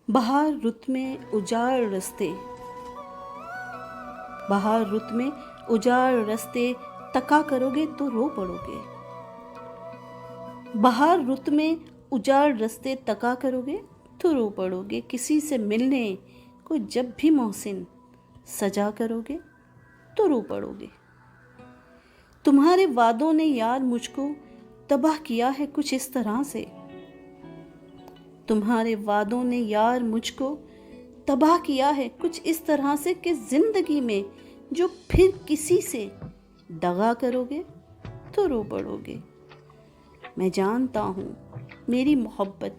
बहार रुत में उजाड़ रस्ते, बहार रुत में उजाड़ रस्ते, तका करोगे तो रो पड़ोगे। बहार रुत में उजाड़ रस्ते, तका करोगे तो रो पड़ोगे। किसी से मिलने को जब भी मोहसिन सजा करोगे तो रो पड़ोगे। तुम्हारे वादों ने यार मुझको तबाह किया है कुछ इस तरह से, तुम्हारे वादों ने यार मुझको तबाह किया है कुछ इस तरह से कि जिंदगी में जो फिर किसी से दगा करोगे तो रो पड़ोगे। मैं जानता हूँ मेरी मोहब्बत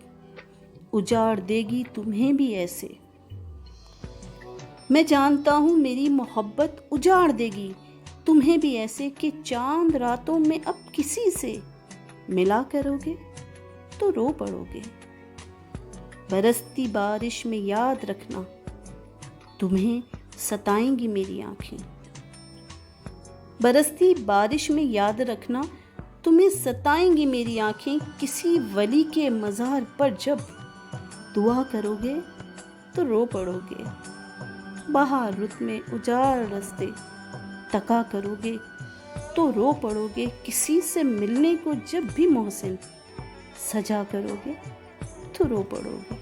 उजाड़ देगी तुम्हें भी ऐसे, मैं जानता हूँ मेरी मोहब्बत उजाड़ देगी तुम्हें भी ऐसे कि चांद रातों में अब किसी से मिला करोगे तो रो पड़ोगे। बरसती बारिश में याद रखना तुम्हें सताएंगी मेरी आंखें, बरसती बारिश में याद रखना तुम्हें सताएंगी मेरी आंखें। किसी वली के मज़ार पर जब दुआ करोगे तो रो पड़ोगे। बहार रुत में उजाड़ रस्ते, तका करोगे तो रो पड़ोगे। किसी से मिलने को जब भी मोहसिन सजा करोगे तो रो पड़ोगे।